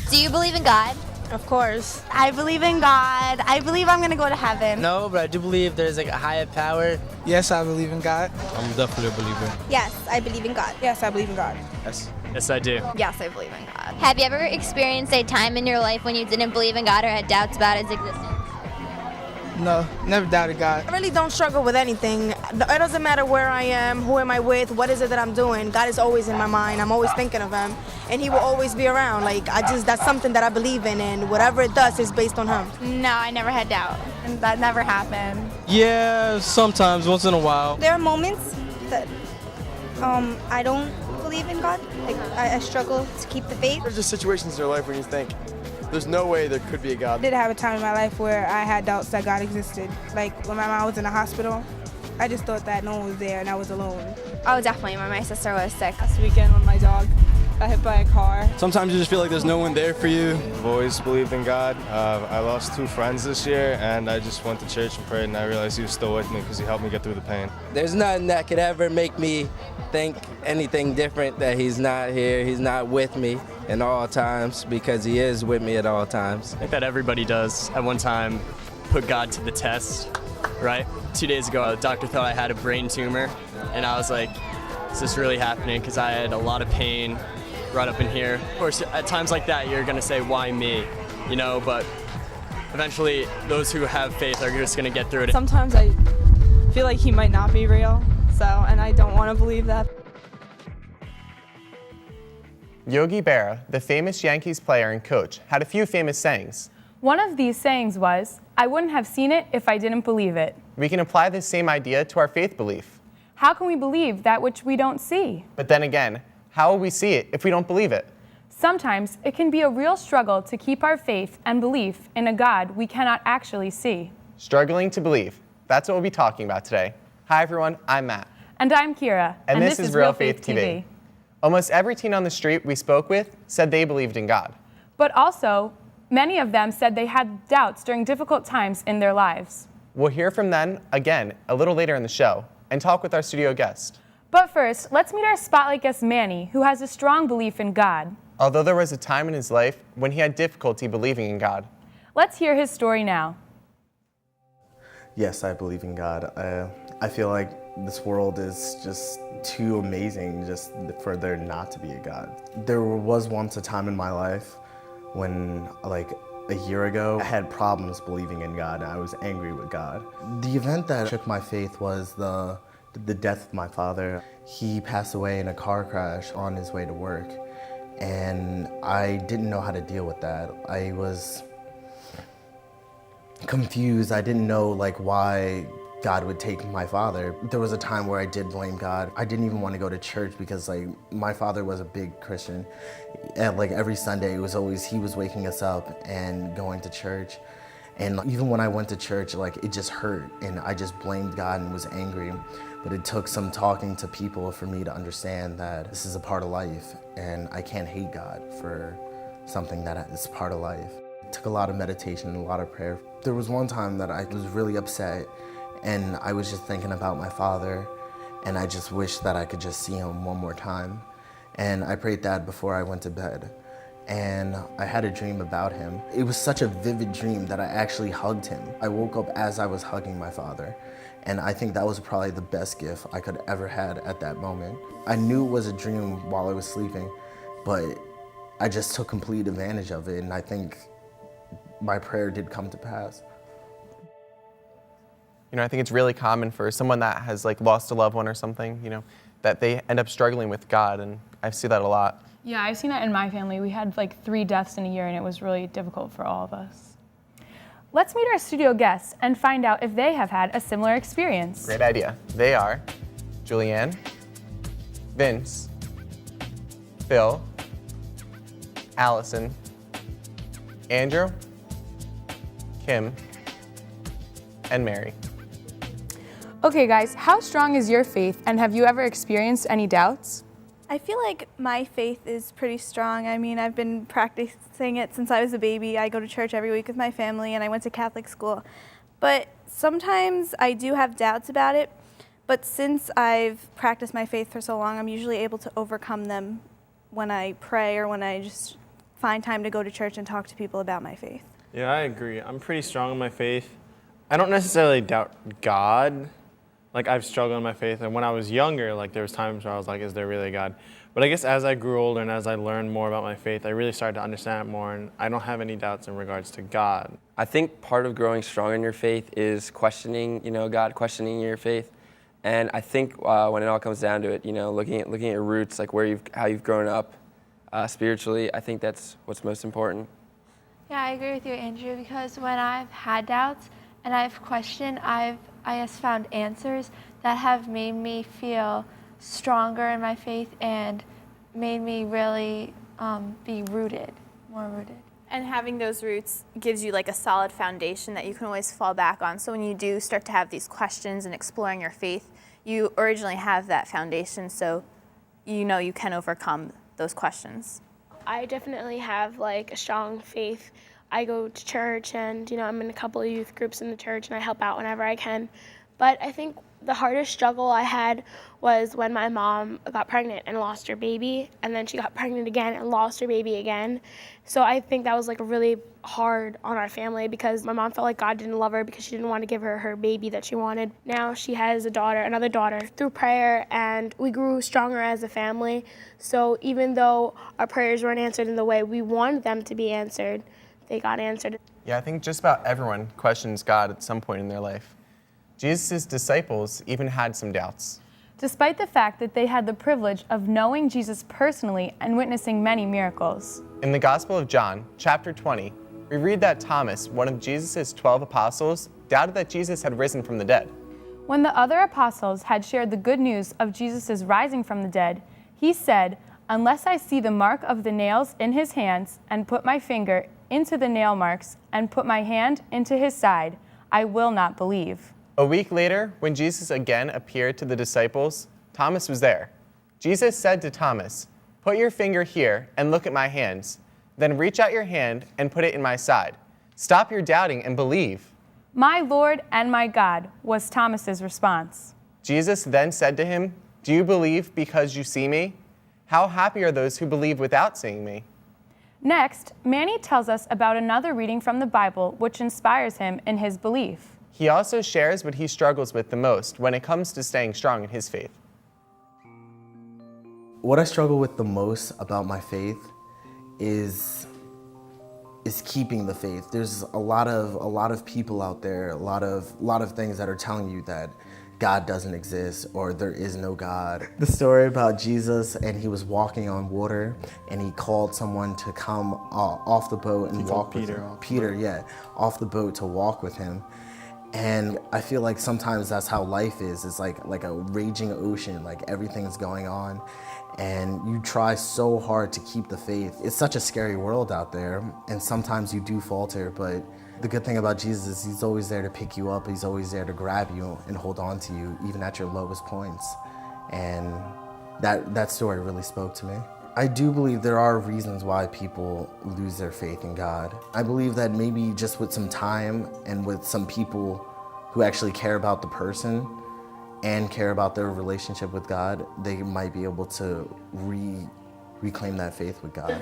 Do you believe in God? Of course. I believe in God. I believe I'm going to go to heaven. No, but I do believe there's like a higher power. Yes, I believe in God. I'm definitely a believer. Yes, I believe in God. Yes, I believe in God. Yes. Yes, I do. Yes, I believe in God. Have you ever experienced a time in your life when you didn't believe in God or had doubts about His existence? No, never doubted God. I really don't struggle with anything. It doesn't matter where I am, who am I with, what is it that I'm doing. God is always in my mind. I'm always thinking of Him, and He will always be around. That's something that I believe in, and whatever it does is based on Him. No, I never had doubt, and that never happened. Yeah, sometimes, once in a while. There are moments that I don't believe in God. Like I struggle to keep the faith. There's just situations in your life when you think, there's no way there could be a God. I did have a time in my life where I had doubts that God existed. Like when my mom was in the hospital, I just thought that no one was there and I was alone. Oh, definitely, when my sister was sick. Last weekend when my dog got hit by a car. Sometimes you just feel like there's no one there for you. I've always believed in God. I lost 2 friends this year, and I just went to church and prayed, and I realized He was still with me because He helped me get through the pain. There's nothing that could ever make me think anything different, that He's not here, He's not with me in all times, because He is with me at all times. I think that everybody does at one time put God to the test, right? 2 days ago, the doctor thought I had a brain tumor, and I was like, is this really happening? Because I had a lot of pain right up in here. Of course, at times like that, you're gonna say, why me? You know, but eventually those who have faith are just gonna get through it. Sometimes I feel like He might not be real, and I don't want to believe that. Yogi Berra, the famous Yankees player and coach, had a few famous sayings. One of these sayings was, I wouldn't have seen it if I didn't believe it. We can apply this same idea to our faith belief. How can we believe that which we don't see? But then again, how will we see it if we don't believe it? Sometimes it can be a real struggle to keep our faith and belief in a God we cannot actually see. Struggling to believe. That's what we'll be talking about today. Hi everyone, I'm Matt. And I'm Kira. And this is Real Faith TV. Almost every teen on the street we spoke with said they believed in God. But also, many of them said they had doubts during difficult times in their lives. We'll hear from them again a little later in the show and talk with our studio guest. But first, let's meet our spotlight guest Manny, who has a strong belief in God. Although there was a time in his life when he had difficulty believing in God. Let's hear his story now. Yes, I believe in God. I feel like this world is just too amazing just for there not to be a God. There was once a time in my life when, like a year ago, I had problems believing in God. I was angry with God. The event that shook my faith was the death of my father. He passed away in a car crash on his way to work, and I didn't know how to deal with that. I was confused. I didn't know why God would take my father. There was a time where I did blame God. I didn't even want to go to church because my father was a big Christian. And every Sunday he was waking us up and going to church. And even when I went to church, it just hurt, and I just blamed God and was angry. But it took some talking to people for me to understand that this is a part of life, and I can't hate God for something that is part of life. It took a lot of meditation and a lot of prayer. There was one time that I was really upset, and I was just thinking about my father, and I just wished that I could just see him one more time. And I prayed that before I went to bed. And I had a dream about him. It was such a vivid dream that I actually hugged him. I woke up as I was hugging my father. And I think that was probably the best gift I could ever had at that moment. I knew it was a dream while I was sleeping, but I just took complete advantage of it, and I think my prayer did come to pass. You know, I think it's really common for someone that has lost a loved one or something, that they end up struggling with God, and I see that a lot. Yeah, I've seen that in my family. We had 3 deaths in a year, and it was really difficult for all of us. Let's meet our studio guests and find out if they have had a similar experience. Great idea. They are Julianne, Vince, Phil, Allison, Andrew, Kim, and Mary. Okay guys, how strong is your faith, and have you ever experienced any doubts? I feel like my faith is pretty strong. I mean, I've been practicing it since I was a baby. I go to church every week with my family, and I went to Catholic school. But sometimes I do have doubts about it, but since I've practiced my faith for so long, I'm usually able to overcome them when I pray or when I just find time to go to church and talk to people about my faith. Yeah, I agree. I'm pretty strong in my faith. I don't necessarily doubt God. Like, I've struggled in my faith, and when I was younger, like, there was times where I was like, is there really a God? But I guess as I grew older and as I learned more about my faith, I really started to understand it more, and I don't have any doubts in regards to God. I think part of growing strong in your faith is questioning, God, questioning your faith. And I think when it all comes down to it, looking at your roots, like how you've grown up spiritually, I think that's what's most important. Yeah, I agree with you, Andrew, because when I've had doubts and I've questioned, I just found answers that have made me feel stronger in my faith and made me really be rooted, more rooted. And having those roots gives you like a solid foundation that you can always fall back on. So when you do start to have these questions and exploring your faith, you originally have that foundation, so you know you can overcome those questions. I definitely have like a strong faith. I go to church and I'm in a couple of youth groups in the church and I help out whenever I can. But I think the hardest struggle I had was when my mom got pregnant and lost her baby, and then she got pregnant again and lost her baby again. So I think that was like really hard on our family because my mom felt like God didn't love her because she didn't want to give her her baby that she wanted. Now she has another daughter through prayer, and we grew stronger as a family. So even though our prayers weren't answered in the way we wanted them to be answered, they got answered. Yeah, I think just about everyone questions God at some point in their life. Jesus' disciples even had some doubts. Despite the fact that they had the privilege of knowing Jesus personally and witnessing many miracles. In the Gospel of John, chapter 20, we read that Thomas, one of Jesus' 12 apostles, doubted that Jesus had risen from the dead. When the other apostles had shared the good news of Jesus' rising from the dead, he said, "Unless I see the mark of the nails in his hands and put my finger into the nail marks and put my hand into his side, I will not believe." A week later, when Jesus again appeared to the disciples, Thomas was there. Jesus said to Thomas, "Put your finger here and look at my hands. Then reach out your hand and put it in my side. Stop your doubting and believe." "My Lord and my God," was Thomas's response. Jesus then said to him, "Do you believe because you see me? How happy are those who believe without seeing me?" Next, Manny tells us about another reading from the Bible which inspires him in his belief. He also shares what he struggles with the most when it comes to staying strong in his faith. What I struggle with the most about my faith is keeping the faith. There's a lot of people out there, a lot of things that are telling you that God doesn't exist or there is no God. The story about Jesus, and he was walking on water and he called someone to come off the boat and walk with him. Peter, yeah, off the boat to walk with him. And I feel like sometimes that's how life is. It's like a raging ocean, like everything's going on. And you try so hard to keep the faith. It's such a scary world out there, and sometimes you do falter, but the good thing about Jesus is he's always there to pick you up. He's always there to grab you and hold on to you, even at your lowest points. And that story really spoke to me. I do believe there are reasons why people lose their faith in God. I believe that maybe just with some time and with some people who actually care about the person and care about their relationship with God, they might be able to reclaim that faith with God.